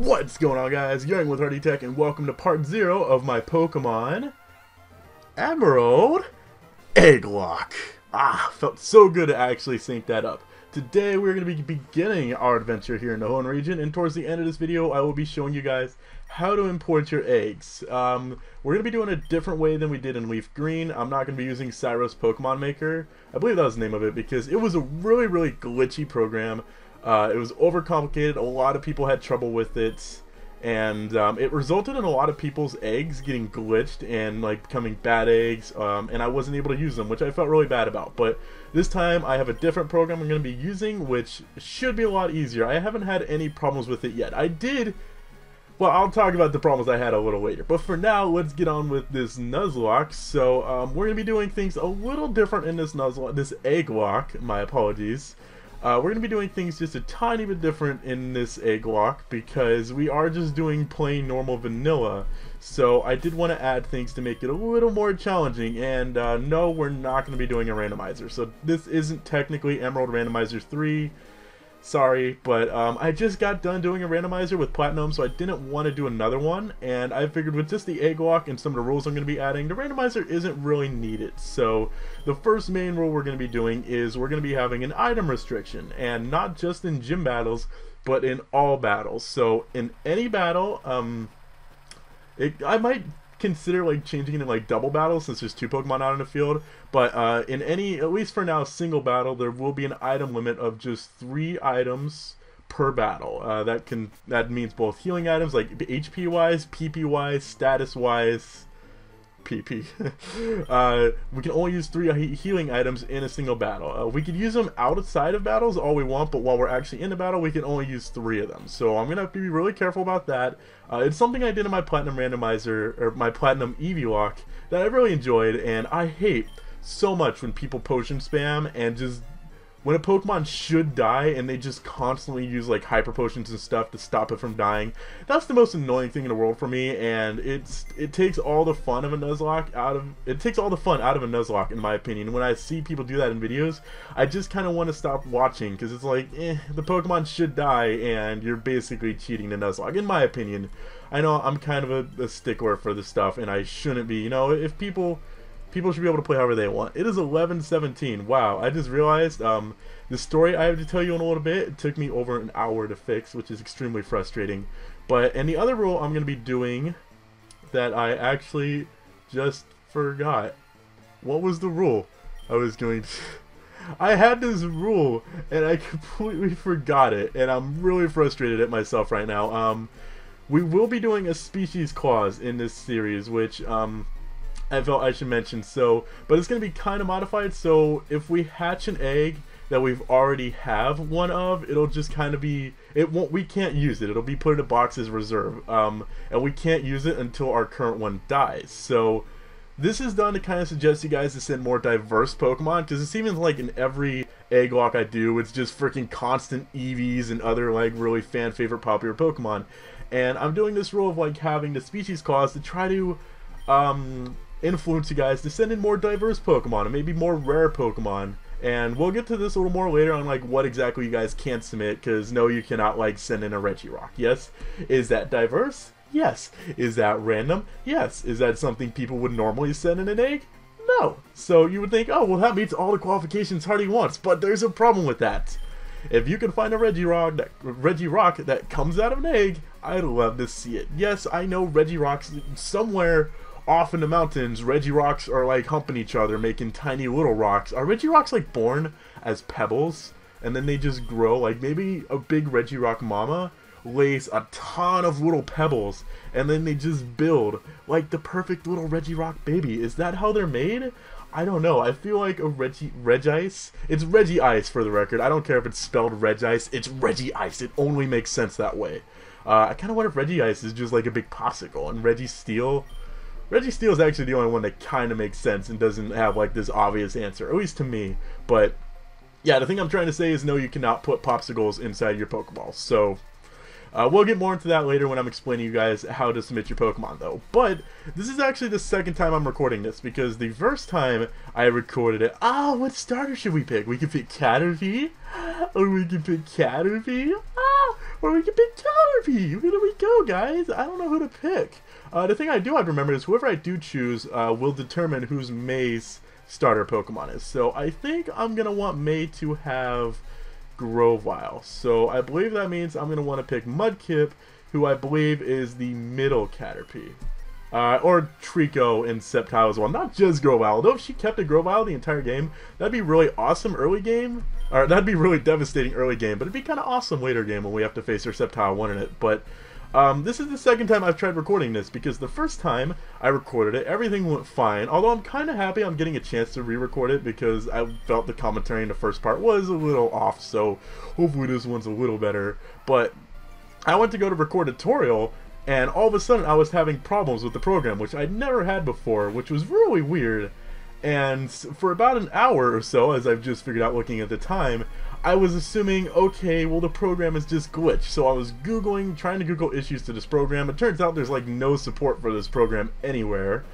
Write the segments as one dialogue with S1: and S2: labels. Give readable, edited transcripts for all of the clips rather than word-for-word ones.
S1: What's going on, guys? Yang with Hardy Tech, and welcome to part 0 of my Pokemon Emerald Egglocke. Felt so good to actually sync that up. Today we're going to be beginning our adventure here in the Hoenn region, and towards the end of this video I will be showing you guys how to import your eggs. We're going to be doing a different way than we did in Leaf Green. I'm not going to be using Cyros Pokemon Maker. I believe that was the name of it because it was a really glitchy program. It was overcomplicated, a lot of people had trouble with it, and it resulted in a lot of people's eggs getting glitched and like becoming bad eggs, and I wasn't able to use them, which I felt really bad about. But this time I have a different program I'm going to be using, which should be a lot easier. I haven't had any problems with it yet. Well, I'll talk about the problems I had a little later, but for now, let's get on with this Nuzlocke. So, we're going to be doing things a little different in this Egglocke, my apologies. We're going to be doing things just a tiny bit different in this Egglocke because we are just doing plain normal vanilla. So I did want to add things to make it a little more challenging, and no, we're not going to be doing a randomizer. So this isn't technically Emerald Randomizer 3. Sorry, but I just got done doing a randomizer with Platinum, so I didn't want to do another one, and I figured with just the Egglocke and some of the rules I'm going to be adding, the randomizer isn't really needed. So the first main rule we're going to be doing is we're going to be having an item restriction, and not just in gym battles, but in all battles. So in any battle, I might consider like changing it in like double battles since there's 2 Pokemon out in the field, but in any, at least for now, single battle, there will be an item limit of just 3 items per battle. That means both healing items like HP wise, PP wise, status wise, PP. We can only use 3 healing items in a single battle. We could use them outside of battles all we want, but while we're actually in the battle, we can only use 3 of them. So I'm gonna have to be really careful about that. It's something I did in my Platinum Randomizer, or my Platinum Eevee-Lock, that I really enjoyed, and I hate so much when people potion spam and just when a Pokemon should die and they just constantly use like hyper potions and stuff to stop it from dying. That's the most annoying thing in the world for me, and it takes all the fun of a Nuzlocke out of a Nuzlocke, in my opinion. When I see people do that in videos, I just kind of want to stop watching because it's like, the Pokemon should die and you're basically cheating the Nuzlocke, in my opinion. I know I'm kind of a stickler for this stuff, and I shouldn't be. You know, if people should be able to play however they want. It is 11:17. Wow, I just realized the story I have to tell you in a little bit, it took me over an hour to fix, which is extremely frustrating. And the other rule I'm going to be doing that I actually just forgot. What was the rule I was going to... I had this rule and I completely forgot it, and I'm really frustrated at myself right now. We will be doing a species clause in this series, which I felt I should mention. But it's going to be kind of modified, so if we hatch an egg that we've already have one of, it'll just kind of be, we can't use it, it'll be put in a box as reserve, and we can't use it until our current one dies. So this is done to kind of suggest you guys to send more diverse Pokemon, because it seems like in every Egglocke I do, it's just freaking constant Eevees and other like really fan favorite popular Pokemon. And I'm doing this rule of like having the species clause to try to influence you guys to send in more diverse Pokemon and maybe more rare Pokemon. And we'll get to this a little more later on like what exactly you guys can't submit, because no, you cannot like send in a Regirock. Yes. Is that diverse? Yes. Is that random? Yes. Is that something people would normally send in an egg? No. So you would think, oh well, that meets all the qualifications Hardy wants, but there's a problem with that. If you can find a Regirock that comes out of an egg, I'd love to see it. Yes, I know Regirocks somewhere off in the mountains, Regirocks are like humping each other, making tiny little rocks. Are Regirocks like born as pebbles and then they just grow? Like maybe a big Regirock mama lays a ton of little pebbles and then they just build like the perfect little Regirock baby. Is that how they're made? I don't know. I feel like a Regice. It's Regice for the record. I don't care if it's spelled Regice. It's Regice. It only makes sense that way. I kind of wonder if Regice is just like a big popsicle, and Registeel is actually the only one that kind of makes sense and doesn't have like this obvious answer, at least to me. But yeah, the thing I'm trying to say is no, you cannot put popsicles inside your Pokeballs. So we'll get more into that later when I'm explaining you guys how to submit your Pokemon though. But this is actually the second time I'm recording this, because the first time I recorded it, what starter should we pick? We could pick Caterpie, or we could pick Caterpie. Or we can pick Caterpie! Here we go, guys! I don't know who to pick. The thing I do have to remember is whoever I do choose will determine whose May's starter Pokemon is. So I think I'm going to want May to have Grovyle. So I believe that means I'm going to want to pick Mudkip, who I believe is the middle Caterpie. Or Trico and Sceptile as well. Not just Grovyle. Although if she kept a Grovyle the entire game, that'd be really awesome early game. Or that'd be really devastating early game. But it'd be kind of awesome later game when we have to face her Sceptile 1 in it. But this is the second time I've tried recording this, because the first time I recorded it, everything went fine. Although I'm kind of happy I'm getting a chance to re-record it, because I felt the commentary in the first part was a little off. So hopefully this one's a little better. But I went to go to record a tutorial, and all of a sudden I was having problems with the program, which I'd never had before, which was really weird. And for about an hour or so, as I've just figured out looking at the time, I was assuming, okay, well the program is just glitched. So I was Googling, trying to Google issues to this program. It turns out there's like no support for this program anywhere.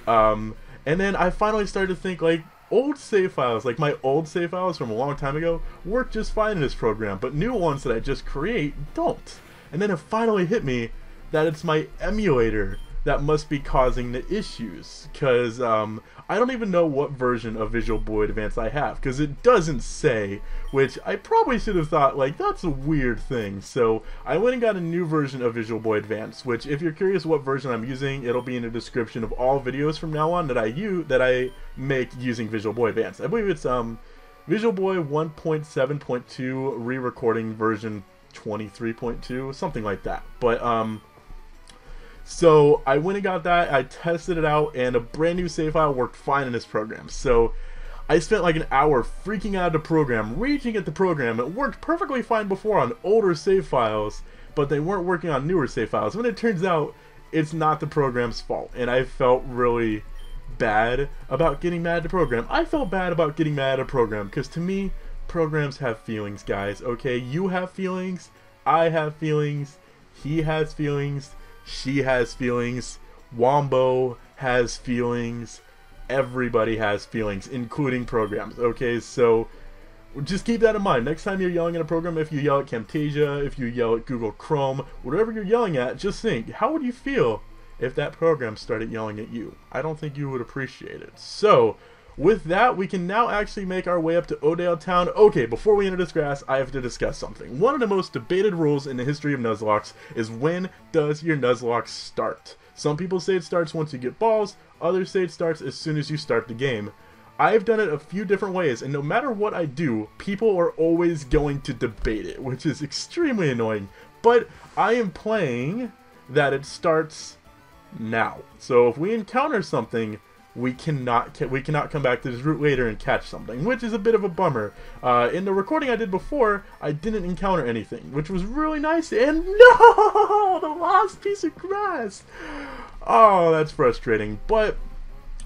S1: And then I finally started to think, like, old save files, like my old save files from a long time ago, work just fine in this program, but new ones that I just create don't. And then it finally hit me that it's my emulator that must be causing the issues, because I don't even know what version of Visual Boy Advance I have, because it doesn't say, which I probably should have thought, like, that's a weird thing. So I went and got a new version of Visual Boy Advance, which if you're curious what version I'm using, it'll be in the description of all videos from now on that I make using Visual Boy Advance. I believe it's Visual Boy 1.7.2 re-recording version 23.2, something like that. But so I went and got that, I tested it out, and a brand new save file worked fine in this program. So I spent like an hour freaking out of the program, raging at the program. It worked perfectly fine before on older save files, but they weren't working on newer save files. When it turns out it's not the program's fault, and I felt really bad about getting mad at the program. I felt bad about getting mad at a program, because to me, programs have feelings, guys, okay? You have feelings, I have feelings, he has feelings, she has feelings, Wombo has feelings, everybody has feelings, including programs, okay? So just keep that in mind. Next time you're yelling at a program, if you yell at Camtasia, if you yell at Google Chrome, whatever you're yelling at, just think, how would you feel if that program started yelling at you? I don't think you would appreciate it. So with that, we can now actually make our way up to Odale Town. Okay, before we enter this grass, I have to discuss something. One of the most debated rules in the history of Nuzlocke is, when does your Nuzlocke start? Some people say it starts once you get balls, others say it starts as soon as you start the game. I've done it a few different ways, and no matter what I do, people are always going to debate it, which is extremely annoying. But I am playing that it starts now. So if we encounter something, we cannot come back to this route later and catch something, which is a bit of a bummer. In the recording I did before, I didn't encounter anything, which was really nice. And no, the last piece of grass. Oh, that's frustrating. But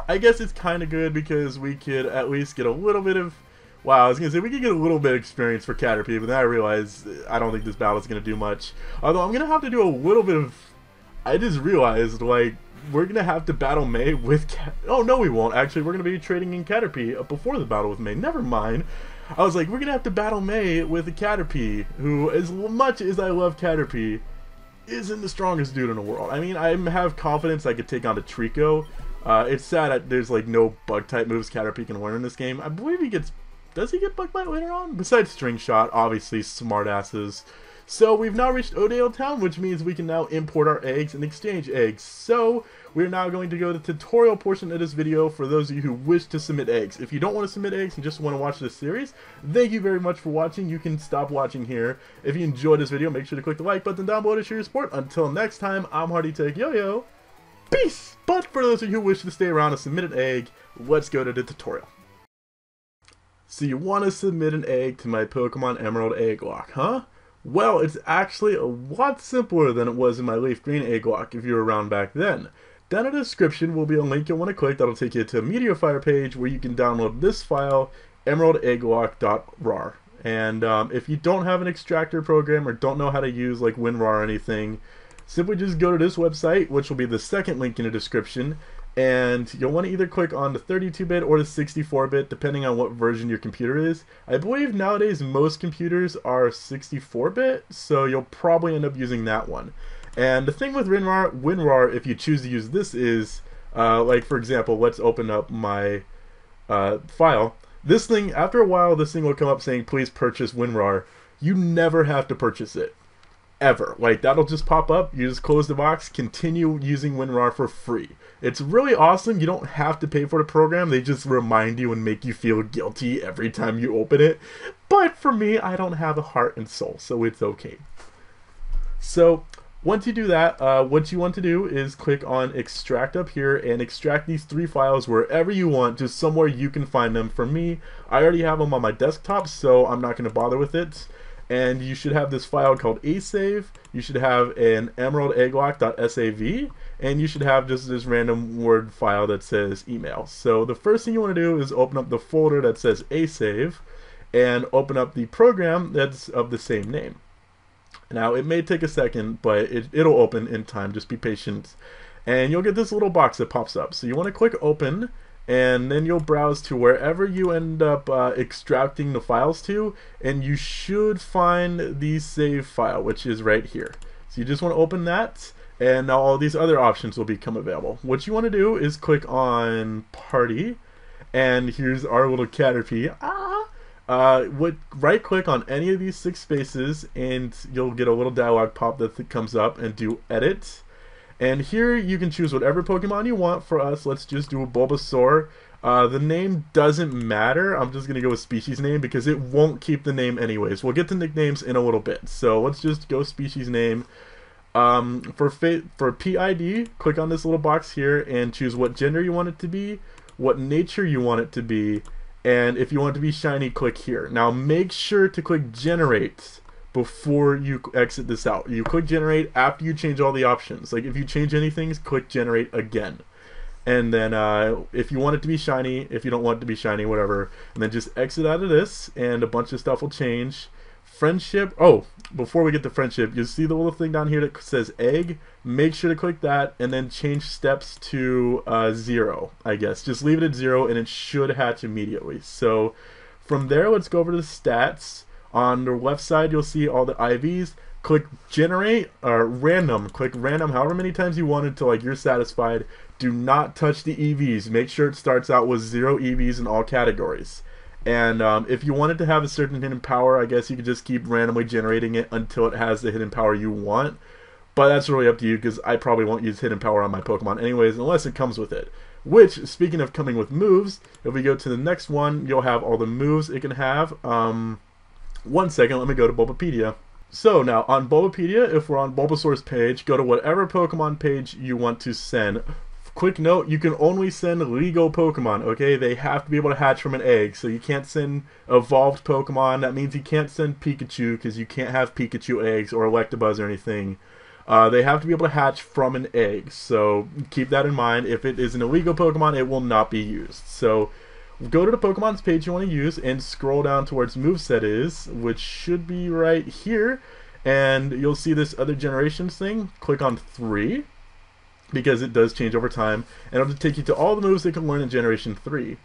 S1: I guess it's kind of good, because we could at least get a little bit of, wow, I was going to say we could get a little bit of experience for Caterpie, but then I realized I don't think this battle is going to do much. Although I'm going to have to do a little bit of, I just realized, like, we're going to have to battle May with oh, no we won't. Actually, we're going to be trading in Caterpie before the battle with May. Never mind. I was like, we're going to have to battle May with a Caterpie, who, as much as I love Caterpie, isn't the strongest dude in the world. I mean, I have confidence I could take on the Trico. It's sad there's like no bug-type moves Caterpie can learn in this game. I believe he gets, does he get bug bite later on? Besides String Shot, obviously smartasses. So we've now reached Odale Town, which means we can now import our eggs and exchange eggs. So we're now going to go to the tutorial portion of this video for those of you who wish to submit eggs. If you don't want to submit eggs and just want to watch this series, thank you very much for watching. You can stop watching here. If you enjoyed this video, make sure to click the like button down below to show your support. Until next time, I'm HardyTech Yo-Yo. Peace! But for those of you who wish to stay around and submit an egg, let's go to the tutorial. So you want to submit an egg to my Pokemon Emerald egg lock, huh? Well, it's actually a lot simpler than it was in my Leaf Green egg lock if you were around back then. Down in the description will be a link you'll want to click that'll take you to a MediaFire page where you can download this file, emeraldegglok.rar. And if you don't have an extractor program or don't know how to use like WinRAR or anything, simply just go to this website, which will be the second link in the description, and you'll want to either click on the 32-bit or the 64-bit depending on what version your computer is. I believe nowadays most computers are 64-bit, so you'll probably end up using that one. And the thing with WinRAR, if you choose to use this, is like, for example, let's open up my file. This thing, after a while, this thing will come up saying please purchase WinRAR. You never have to purchase it. Ever. Like, that'll just pop up, you just close the box, continue using WinRAR for free. It's really awesome. You don't have to pay for the program, they just remind you and make you feel guilty every time you open it. But for me, I don't have a heart and soul, so it's okay. So once you do that, what you want to do is click on extract up here and extract these 3 files wherever you want, just somewhere you can find them. For me, I already have them on my desktop, so I'm not going to bother with it. And you should have this file called asave, you should have an emeraldeglock.sav, and you should have just this random word file that says email. So the first thing you want to do is open up the folder that says asave, and open up the program that's of the same name. Now it may take a second, but it'll open in time, just be patient. And you'll get this little box that pops up. So you want to click open, and then you'll browse to wherever you end up extracting the files to, and you should find the save file, which is right here. So you just want to open that, and now all these other options will become available. What you want to do is click on Party, and here's our little Caterpie. Right click on any of these 6 spaces, and you'll get a little dialog pop that comes up, and do Edit. And here you can choose whatever Pokemon you want. For us, let's just do a Bulbasaur. The name doesn't matter. I'm just going to go with species name because it won't keep the name anyways. We'll get to nicknames in a little bit. So let's just go species name. For PID, click on this little box here and choose what gender you want it to be, what nature you want it to be, and if you want it to be shiny, click here. Now make sure to click generate before you exit this out. You click generate after you change all the options. Like if you change anything, click generate again. And then if you want it to be shiny, if you don't want it to be shiny, whatever, and then just exit out of this and a bunch of stuff will change. Friendship, oh, before we get to friendship, you see the little thing down here that says egg? Make sure to click that and then change steps to 0, I guess. Just leave it at 0 and it should hatch immediately. So from there, let's go over to the stats. On the left side, you'll see all the IVs. Click generate or random. Click random however many times you want until like you're satisfied. Do not touch the EVs. Make sure it starts out with 0 EVs in all categories. And if you want it to have a certain hidden power, I guess you could just keep randomly generating it until it has the hidden power you want. But that's really up to you because I probably won't use hidden power on my Pokemon anyways unless it comes with it. Which, speaking of coming with moves, if we go to the next one, you'll have all the moves it can have. One second, let me go to Bulbapedia. So now on Bulbapedia, if we're on Bulbasaur's page, go to whatever Pokemon page you want to send. Quick note, you can only send legal Pokemon, okay? They have to be able to hatch from an egg, so you can't send evolved Pokemon. That means you can't send Pikachu because you can't have Pikachu eggs or Electabuzz or anything. They have to be able to hatch from an egg, so keep that in mind. If it is an illegal Pokemon, it will not be used. So go to the Pokemon's page you want to use and scroll down towards moveset is, which should be right here, and you'll see this other generations thing. Click on 3 because it does change over time, and it'll take you to all the moves they can learn in Generation 3.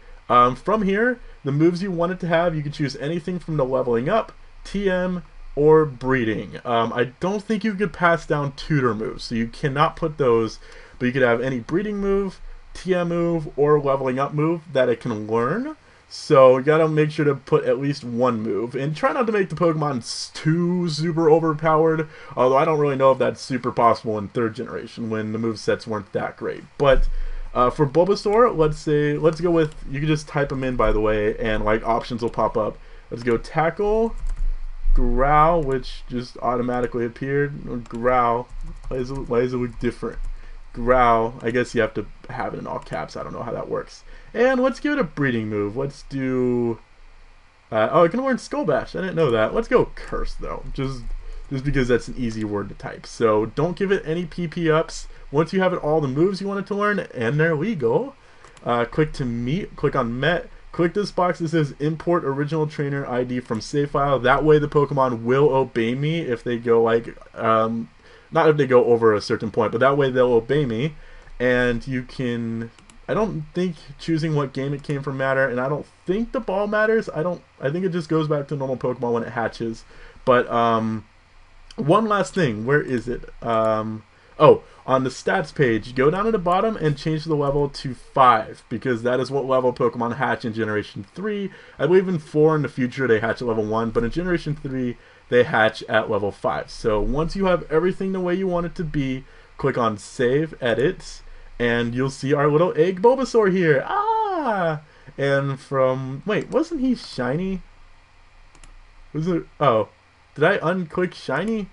S1: From here, the moves you want it to have, you can choose anything from the leveling up, TM, or breeding. I don't think you could pass down tutor moves, so you cannot put those, but you could have any breeding move, TM move, or leveling up move that it can learn. So you gotta make sure to put at least one move, and try not to make the Pokemon too super overpowered, although I don't really know if that's super possible in 3rd generation when the movesets weren't that great. But for Bulbasaur, let's go with, you can just type them in by the way, and like options will pop up. Let's go Tackle, Growl, which just automatically appeared, Growl, why does it look different? Growl, I guess you have to have it in all caps, I don't know how that works. And let's give it a breeding move. Let's do oh, I can learn Skull Bash. I didn't know that. Let's go Curse though, just because that's an easy word to type. So don't give it any PP ups. Once you have it all the moves you want it to learn, and there we go. Click to meet, click on Met, click this box that says import original trainer ID from save file. That way the Pokemon will obey me if they go like not if they go over a certain point, but that way they'll obey me. And you can I don't think choosing what game it came from matter, and I don't think the ball matters. I think it just goes back to normal Pokemon when it hatches. But one last thing, where is it? Oh, on the stats page, go down to the bottom and change the level to 5, because that is what level Pokemon hatch in Generation 3. I believe in 4 in the future they hatch at level 1, but in Generation 3 they hatch at level 5. So once you have everything the way you want it to be, click on Save, Edit, and you'll see our little egg Bulbasaur here. Ah! And wait, wasn't he shiny? Was it? Oh, did I unclick shiny?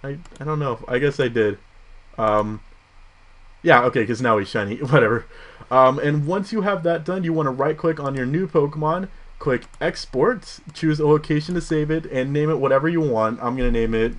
S1: I don't know. I guess I did. Yeah, okay, because now he's shiny. Whatever. And once you have that done, you want to right click on your new Pokemon, click Export, choose a location to save it, and name it whatever you want. I'm going to name it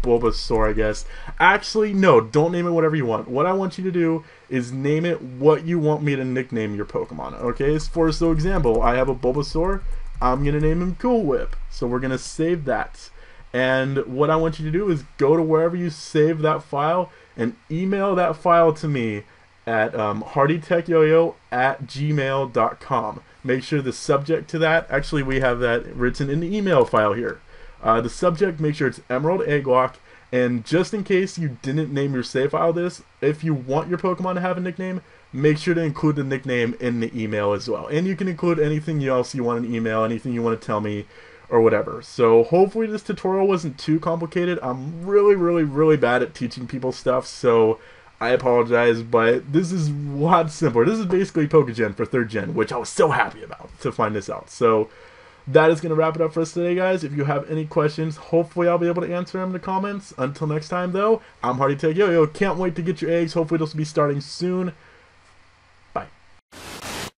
S1: Bulbasaur, I guess. Actually, no, don't name it whatever you want. What I want you to do is name it what you want me to nickname your Pokemon. Okay, for example, I have a Bulbasaur. I'm going to name him Cool Whip. So we're going to save that. And what I want you to do is go to wherever you save that file and email that file to me at hardytechyoyo@gmail.com. Make sure the subject to that, actually we have that written in the email file here. The subject, make sure it's Emerald Egglocke, and just in case you didn't name your save file this, if you want your Pokemon to have a nickname, make sure to include the nickname in the email as well. And you can include anything else you want in an email, anything you want to tell me, or whatever. So hopefully this tutorial wasn't too complicated. I'm really bad at teaching people stuff, so I apologize, but this is a lot simpler. This is basically Pokegen for 3rd Gen, which I was so happy about to find this out. So that is going to wrap it up for us today, guys. If you have any questions, hopefully I'll be able to answer them in the comments. Until next time, though, I'm Hardy Tech Yo-Yo. Can't wait to get your eggs. Hopefully this will be starting soon.